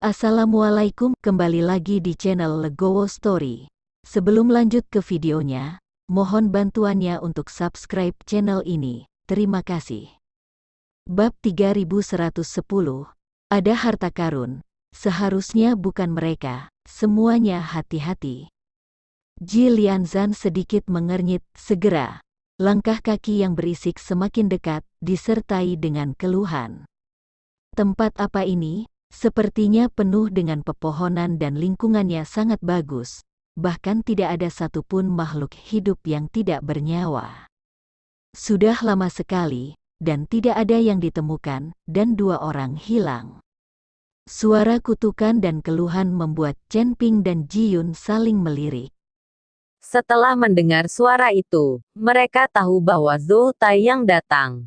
Assalamualaikum, kembali lagi di channel Legowo Story. Sebelum lanjut ke videonya, mohon bantuannya untuk subscribe channel ini. Terima kasih. Bab 3110. Ada harta karun. Seharusnya bukan mereka, semuanya hati-hati. Ji Lianzan sedikit mengernyit, segera. Langkah kaki yang berisik semakin dekat, disertai dengan keluhan. Tempat apa ini? Sepertinya penuh dengan pepohonan dan lingkungannya sangat bagus, bahkan tidak ada satupun makhluk hidup yang tidak bernyawa. Sudah lama sekali, dan tidak ada yang ditemukan, dan 2 orang hilang. Suara kutukan dan keluhan membuat Chen Ping dan Ji Yun saling melirik. Setelah mendengar suara itu, mereka tahu bahwa Zhou Tai yang datang.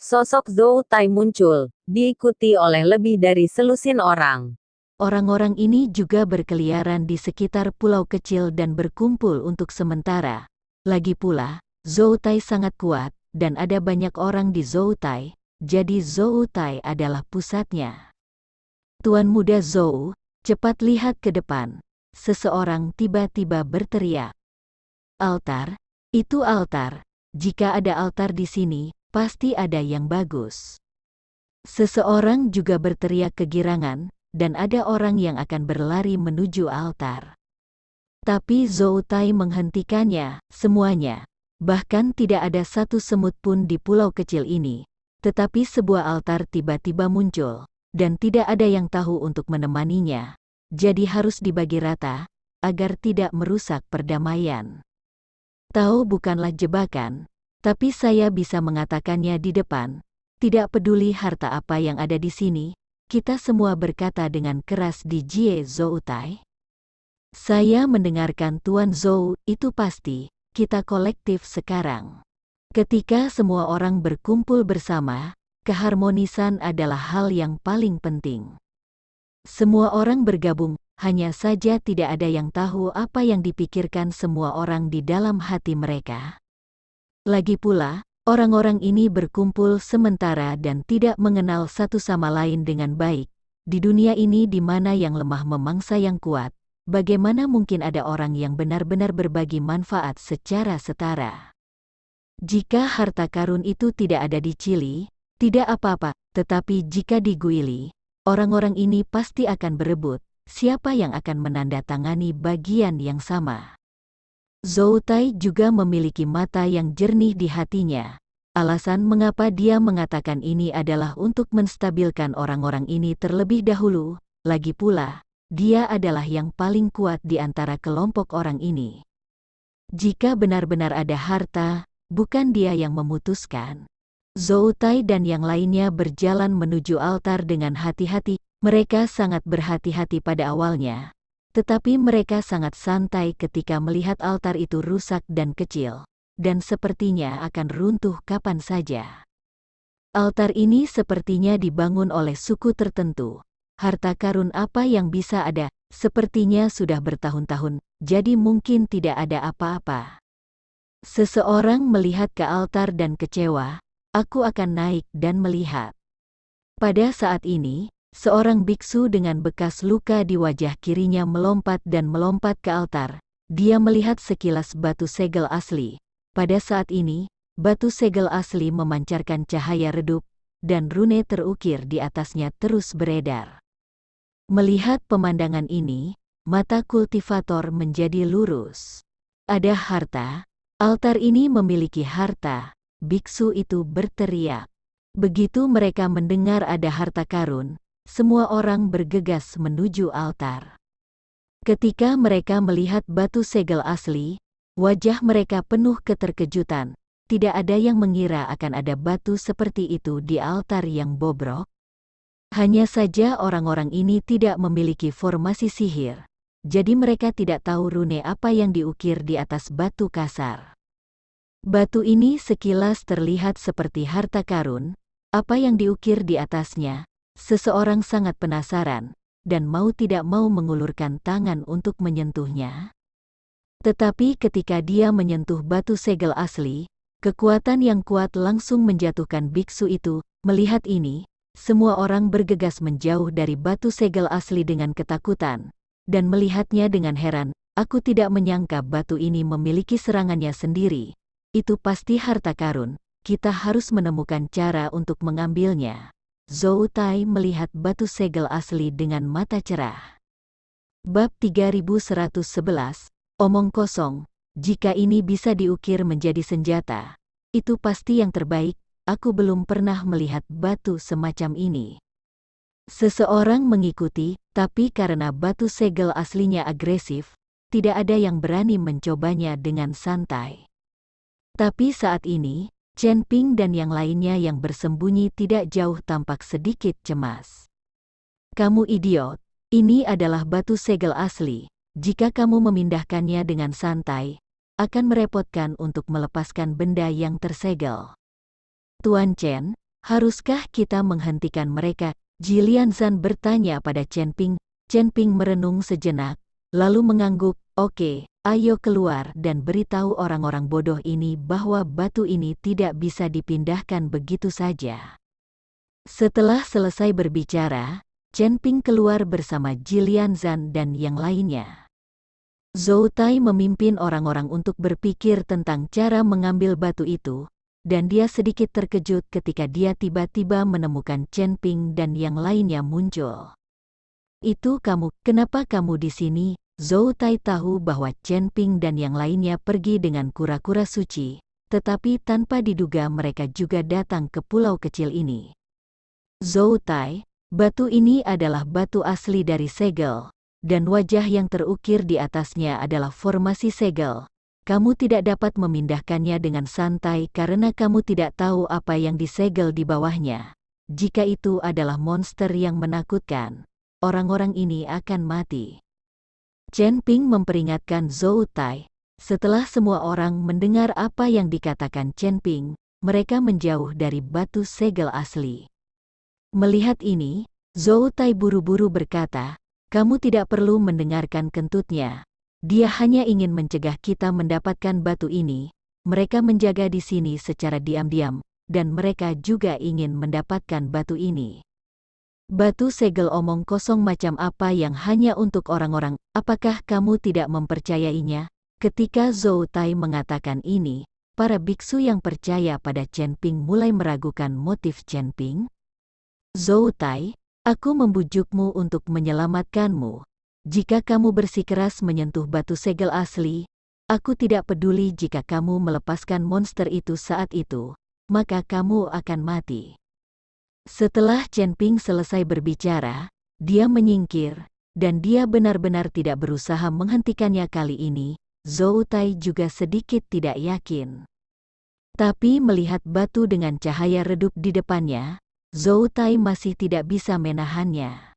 Sosok Zhou Tai muncul, diikuti oleh lebih dari selusin orang. Orang-orang ini juga berkeliaran di sekitar pulau kecil dan berkumpul untuk sementara. Lagi pula, Zhou Tai sangat kuat, dan ada banyak orang di Zhou Tai, jadi Zhou Tai adalah pusatnya. Tuan muda Zhou, cepat lihat ke depan. Seseorang tiba-tiba berteriak. Altar, itu altar. Jika ada altar di sini, pasti ada yang bagus. Seseorang juga berteriak kegirangan, dan ada orang yang akan berlari menuju altar. Tapi Zhou Tai menghentikannya, semuanya. Bahkan tidak ada satu semut pun di pulau kecil ini. Tetapi sebuah altar tiba-tiba muncul, dan tidak ada yang tahu untuk menemaninya. Jadi harus dibagi rata, agar tidak merusak perdamaian. Tahu bukanlah jebakan, tapi saya bisa mengatakannya di depan. Tidak peduli harta apa yang ada di sini, kita semua berkata dengan keras di Jie Zhou Tai. Saya mendengarkan Tuan Zhou, itu pasti, kita kolektif sekarang. Ketika semua orang berkumpul bersama, keharmonisan adalah hal yang paling penting. Semua orang bergabung, hanya saja tidak ada yang tahu apa yang dipikirkan semua orang di dalam hati mereka. Lagi pula, orang-orang ini berkumpul sementara dan tidak mengenal satu sama lain dengan baik. Di dunia ini di mana yang lemah memangsa yang kuat, bagaimana mungkin ada orang yang benar-benar berbagi manfaat secara setara? Jika harta karun itu tidak ada di Chili, tidak apa-apa, tetapi jika di Guili, orang-orang ini pasti akan berebut, siapa yang akan menandatangani bagian yang sama. Zhou Tai juga memiliki mata yang jernih di hatinya. Alasan mengapa dia mengatakan ini adalah untuk menstabilkan orang-orang ini terlebih dahulu. Lagi pula, dia adalah yang paling kuat di antara kelompok orang ini. Jika benar-benar ada harta, bukan dia yang memutuskan. Zhou Tai dan yang lainnya berjalan menuju altar dengan hati-hati. Mereka sangat berhati-hati pada awalnya. Tetapi mereka sangat santai ketika melihat altar itu rusak dan kecil, dan sepertinya akan runtuh kapan saja. Altar ini sepertinya dibangun oleh suku tertentu. Harta karun apa yang bisa ada, sepertinya sudah bertahun-tahun, jadi mungkin tidak ada apa-apa. Seseorang melihat ke altar dan kecewa, aku akan naik dan melihat. Pada saat ini, seorang biksu dengan bekas luka di wajah kirinya melompat ke altar. Dia melihat sekilas batu segel asli. Pada saat ini, batu segel asli memancarkan cahaya redup, dan rune terukir di atasnya terus beredar. Melihat pemandangan ini, mata kultivator menjadi lurus. Ada harta, altar ini memiliki harta, biksu itu berteriak. Begitu mereka mendengar ada harta karun, semua orang bergegas menuju altar. Ketika mereka melihat batu segel asli, wajah mereka penuh keterkejutan. Tidak ada yang mengira akan ada batu seperti itu di altar yang bobrok. Hanya saja orang-orang ini tidak memiliki formasi sihir, jadi mereka tidak tahu rune apa yang diukir di atas batu kasar. Batu ini sekilas terlihat seperti harta karun, apa yang diukir di atasnya. Seseorang sangat penasaran, dan mau tidak mau mengulurkan tangan untuk menyentuhnya. Tetapi ketika dia menyentuh batu segel asli, kekuatan yang kuat langsung menjatuhkan biksu itu. Melihat ini, semua orang bergegas menjauh dari batu segel asli dengan ketakutan, dan melihatnya dengan heran. Aku tidak menyangka batu ini memiliki serangannya sendiri. Itu pasti harta karun, kita harus menemukan cara untuk mengambilnya. Zhou Tai melihat batu segel asli dengan mata cerah. Bab 3111, omong kosong. Jika ini bisa diukir menjadi senjata, itu pasti yang terbaik. Aku belum pernah melihat batu semacam ini. Seseorang mengikuti, tapi karena batu segel aslinya agresif, tidak ada yang berani mencobanya dengan santai. Tapi saat ini, Chen Ping dan yang lainnya yang bersembunyi tidak jauh tampak sedikit cemas. Kamu idiot, ini adalah batu segel asli. Jika kamu memindahkannya dengan santai, akan merepotkan untuk melepaskan benda yang tersegel. Tuan Chen, haruskah kita menghentikan mereka? Jilian Zan bertanya pada Chen Ping. Chen Ping merenung sejenak, lalu mengangguk. Oke, ayo keluar dan beritahu orang-orang bodoh ini bahwa batu ini tidak bisa dipindahkan begitu saja. Setelah selesai berbicara, Chen Ping keluar bersama Jilian Zan dan yang lainnya. Zhou Tai memimpin orang-orang untuk berpikir tentang cara mengambil batu itu, dan dia sedikit terkejut ketika dia tiba-tiba menemukan Chen Ping dan yang lainnya muncul. Itu kamu, kenapa kamu di sini? Zhou Tai tahu bahwa Chen Ping dan yang lainnya pergi dengan kura-kura suci, tetapi tanpa diduga mereka juga datang ke pulau kecil ini. Zhou Tai, batu ini adalah batu asli dari segel, dan wajah yang terukir di atasnya adalah formasi segel. Kamu tidak dapat memindahkannya dengan santai karena kamu tidak tahu apa yang disegel di bawahnya. Jika itu adalah monster yang menakutkan, orang-orang ini akan mati. Chen Ping memperingatkan Zhou Tai. Setelah semua orang mendengar apa yang dikatakan Chen Ping, mereka menjauh dari batu segel asli. Melihat ini, Zhou Tai buru-buru berkata, kamu tidak perlu mendengarkan kentutnya. Dia hanya ingin mencegah kita mendapatkan batu ini. Mereka menjaga di sini secara diam-diam, dan mereka juga ingin mendapatkan batu ini. Batu segel omong kosong macam apa yang hanya untuk orang-orang, apakah kamu tidak mempercayainya? Ketika Zhou Tai mengatakan ini, para biksu yang percaya pada Chen Ping mulai meragukan motif Chen Ping. Zhou Tai, aku membujukmu untuk menyelamatkanmu. Jika kamu bersikeras menyentuh batu segel asli, aku tidak peduli jika kamu melepaskan monster itu saat itu, maka kamu akan mati. Setelah Chen Ping selesai berbicara, dia menyingkir, dan dia benar-benar tidak berusaha menghentikannya kali ini. Zhou Tai juga sedikit tidak yakin. Tapi melihat batu dengan cahaya redup di depannya, Zhou Tai masih tidak bisa menahannya.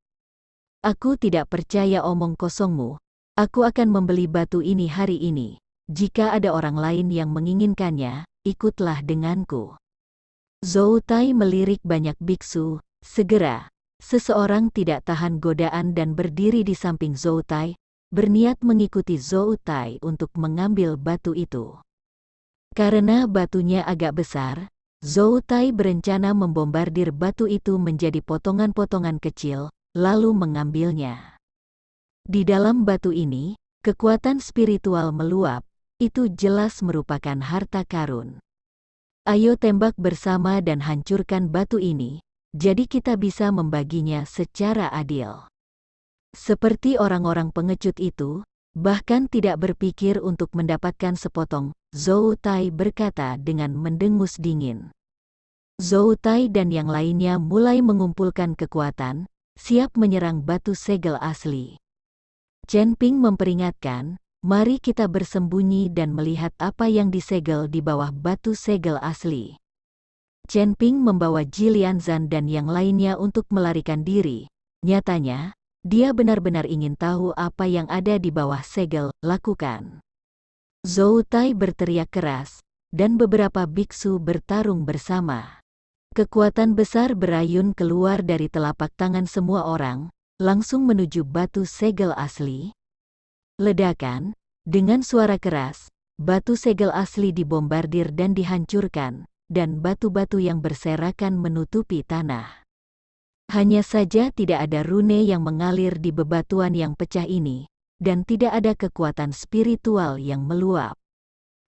Aku tidak percaya omong kosongmu. Aku akan membeli batu ini hari ini. Jika ada orang lain yang menginginkannya, ikutlah denganku. Zhou Tai melirik banyak biksu. Segera, seseorang tidak tahan godaan dan berdiri di samping Zhou Tai, berniat mengikuti Zhou Tai untuk mengambil batu itu. Karena batunya agak besar, Zhou Tai berencana membombardir batu itu menjadi potongan-potongan kecil, lalu mengambilnya. Di dalam batu ini, kekuatan spiritual meluap, itu jelas merupakan harta karun. Ayo tembak bersama dan hancurkan batu ini, jadi kita bisa membaginya secara adil. Seperti orang-orang pengecut itu, bahkan tidak berpikir untuk mendapatkan sepotong, Zhou Tai berkata dengan mendengus dingin. Zhou Tai dan yang lainnya mulai mengumpulkan kekuatan, siap menyerang batu segel asli. Chen Ping memperingatkan, mari kita bersembunyi dan melihat apa yang disegel di bawah batu segel asli. Chen Ping membawa Jilian Zan dan yang lainnya untuk melarikan diri. Nyatanya, dia benar-benar ingin tahu apa yang ada di bawah segel. Lakukan. Zhou Tai berteriak keras, dan beberapa biksu bertarung bersama. Kekuatan besar berayun keluar dari telapak tangan semua orang, langsung menuju batu segel asli. Ledakan, dengan suara keras, batu segel asli dibombardir dan dihancurkan, dan batu-batu yang berserakan menutupi tanah. Hanya saja tidak ada rune yang mengalir di bebatuan yang pecah ini, dan tidak ada kekuatan spiritual yang meluap.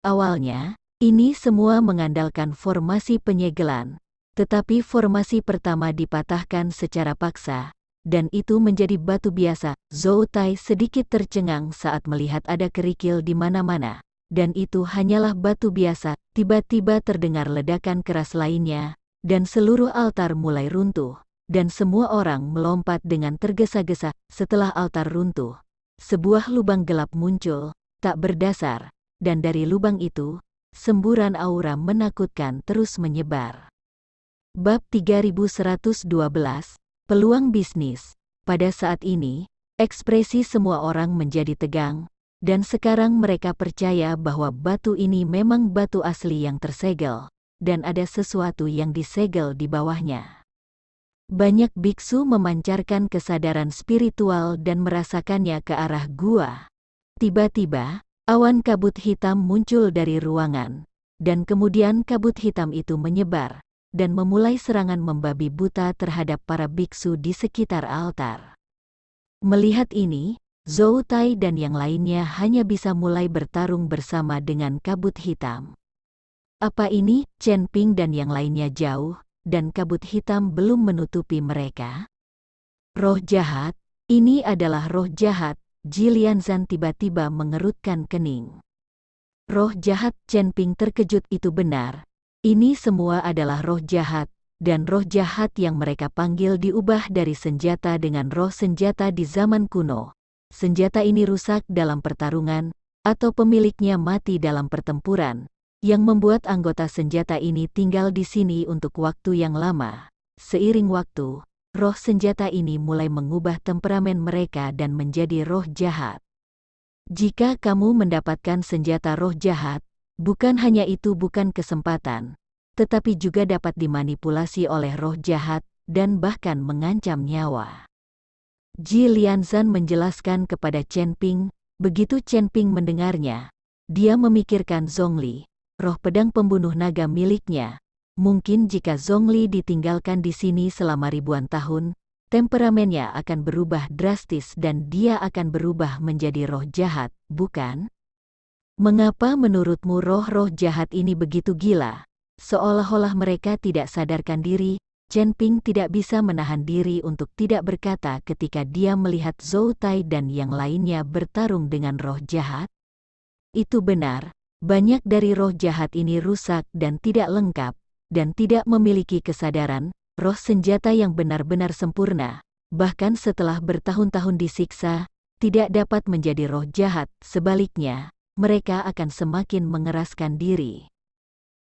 Awalnya, ini semua mengandalkan formasi penyegelan, tetapi formasi pertama dipatahkan secara paksa, dan itu menjadi batu biasa. Zhou Tai sedikit tercengang saat melihat ada kerikil di mana-mana, dan itu hanyalah batu biasa. Tiba-tiba terdengar ledakan keras lainnya, dan seluruh altar mulai runtuh, dan semua orang melompat dengan tergesa-gesa. Setelah altar runtuh, sebuah lubang gelap muncul, tak berdasar, dan dari lubang itu, semburan aura menakutkan terus menyebar. Bab 3112, Peluang Bisnis. Pada saat ini, ekspresi semua orang menjadi tegang, dan sekarang mereka percaya bahwa batu ini memang batu asli yang tersegel, dan ada sesuatu yang disegel di bawahnya. Banyak biksu memancarkan kesadaran spiritual dan merasakannya ke arah gua. Tiba-tiba, awan kabut hitam muncul dari ruangan, dan kemudian kabut hitam itu menyebar, dan memulai serangan membabi buta terhadap para biksu di sekitar altar. Melihat ini, Zhou Tai dan yang lainnya hanya bisa mulai bertarung bersama dengan kabut hitam. Apa ini? Chen Ping dan yang lainnya jauh, dan kabut hitam belum menutupi mereka. Roh jahat, ini adalah roh jahat. Ji Lianzan tiba-tiba mengerutkan kening. Roh jahat. Chen Ping terkejut. Itu benar. Ini semua adalah roh jahat, dan roh jahat yang mereka panggil diubah dari senjata dengan roh senjata di zaman kuno. Senjata ini rusak dalam pertarungan, atau pemiliknya mati dalam pertempuran, yang membuat anggota senjata ini tinggal di sini untuk waktu yang lama. Seiring waktu, roh senjata ini mulai mengubah temperamen mereka dan menjadi roh jahat. Jika kamu mendapatkan senjata roh jahat, bukan hanya itu bukan kesempatan, tetapi juga dapat dimanipulasi oleh roh jahat dan bahkan mengancam nyawa. Ji Lianzan menjelaskan kepada Chen Ping. Begitu Chen Ping mendengarnya, dia memikirkan Zhongli, roh pedang pembunuh naga miliknya. Mungkin jika Zhongli ditinggalkan di sini selama ribuan tahun, temperamennya akan berubah drastis dan dia akan berubah menjadi roh jahat, bukan? Mengapa menurutmu roh-roh jahat ini begitu gila? Seolah-olah mereka tidak sadarkan diri. Chen Ping tidak bisa menahan diri untuk tidak berkata ketika dia melihat Zhou Tai dan yang lainnya bertarung dengan roh jahat. Itu benar, banyak dari roh jahat ini rusak dan tidak lengkap, dan tidak memiliki kesadaran, roh senjata yang benar-benar sempurna, bahkan setelah bertahun-tahun disiksa, tidak dapat menjadi roh jahat. Sebaliknya, mereka akan semakin mengeraskan diri.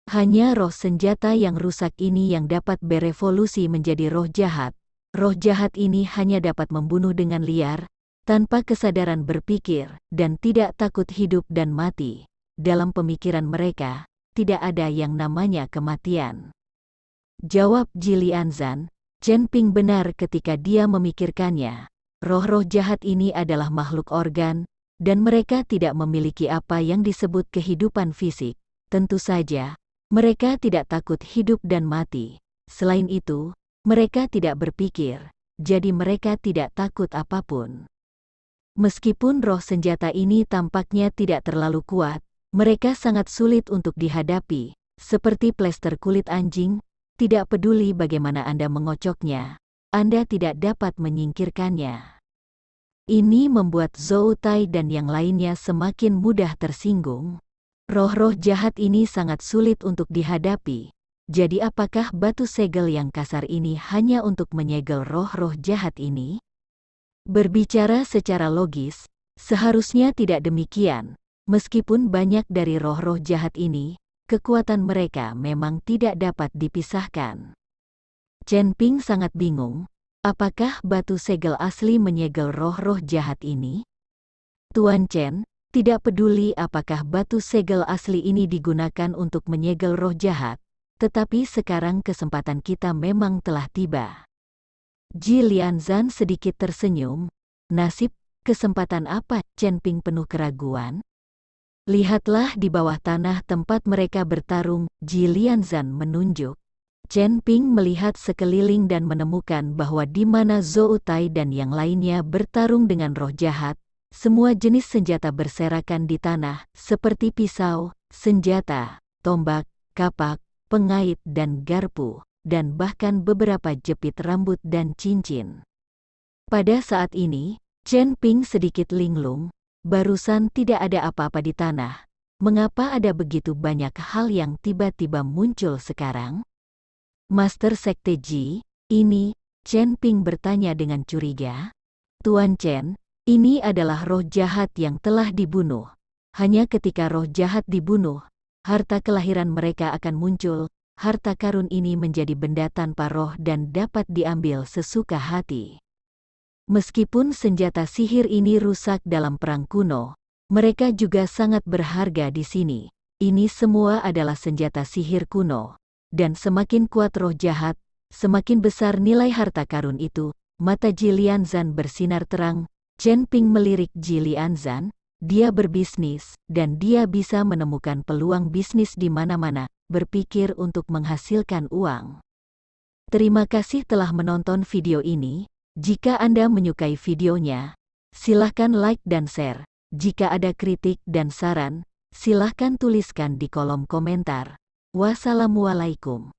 Hanya roh senjata yang rusak ini yang dapat berevolusi menjadi roh jahat. Roh jahat ini hanya dapat membunuh dengan liar, tanpa kesadaran berpikir, dan tidak takut hidup dan mati. Dalam pemikiran mereka, tidak ada yang namanya kematian. Jawab Ji Lianzan. Chen Ping benar ketika dia memikirkannya. Roh-roh jahat ini adalah makhluk organ, dan mereka tidak memiliki apa yang disebut kehidupan fisik. Tentu saja, mereka tidak takut hidup dan mati. Selain itu, mereka tidak berpikir, jadi mereka tidak takut apapun. Meskipun roh senjata ini tampaknya tidak terlalu kuat, mereka sangat sulit untuk dihadapi, seperti plester kulit anjing. Tidak peduli bagaimana Anda mengocoknya, Anda tidak dapat menyingkirkannya. Ini membuat Zhou Tai dan yang lainnya semakin mudah tersinggung. Roh-roh jahat ini sangat sulit untuk dihadapi. Jadi apakah batu segel yang kasar ini hanya untuk menyegel roh-roh jahat ini? Berbicara secara logis, seharusnya tidak demikian. Meskipun banyak dari roh-roh jahat ini, kekuatan mereka memang tidak dapat dipisahkan. Chen Ping sangat bingung, apakah batu segel asli menyegel roh-roh jahat ini? Tuan Chen, tidak peduli apakah batu segel asli ini digunakan untuk menyegel roh jahat, tetapi sekarang kesempatan kita memang telah tiba. Ji Lianzan sedikit tersenyum. Nasib, kesempatan apa? Chen Ping penuh keraguan. Lihatlah di bawah tanah tempat mereka bertarung. Ji Lianzan menunjuk. Chen Ping melihat sekeliling dan menemukan bahwa di mana Zhou Tai dan yang lainnya bertarung dengan roh jahat, semua jenis senjata berserakan di tanah, seperti pisau, senjata, tombak, kapak, pengait dan garpu, dan bahkan beberapa jepit rambut dan cincin. Pada saat ini, Chen Ping sedikit linglung, barusan tidak ada apa-apa di tanah. Mengapa ada begitu banyak hal yang tiba-tiba muncul sekarang? Master Sekte Ji, ini, Chen Ping bertanya dengan curiga. Tuan Chen, ini adalah roh jahat yang telah dibunuh. Hanya ketika roh jahat dibunuh, harta kelahiran mereka akan muncul. Harta karun ini menjadi benda tanpa roh dan dapat diambil sesuka hati. Meskipun senjata sihir ini rusak dalam perang kuno, mereka juga sangat berharga di sini. Ini semua adalah senjata sihir kuno. Dan semakin kuat roh jahat, semakin besar nilai harta karun itu. Mata Ji Lianzan bersinar terang. Chen Ping melirik Ji Lianzan. Dia berbisnis, dan dia bisa menemukan peluang bisnis di mana-mana, berpikir untuk menghasilkan uang. Terima kasih telah menonton video ini. Jika Anda menyukai videonya, silahkan like dan share. Jika ada kritik dan saran, silahkan tuliskan di kolom komentar. Wassalamualaikum.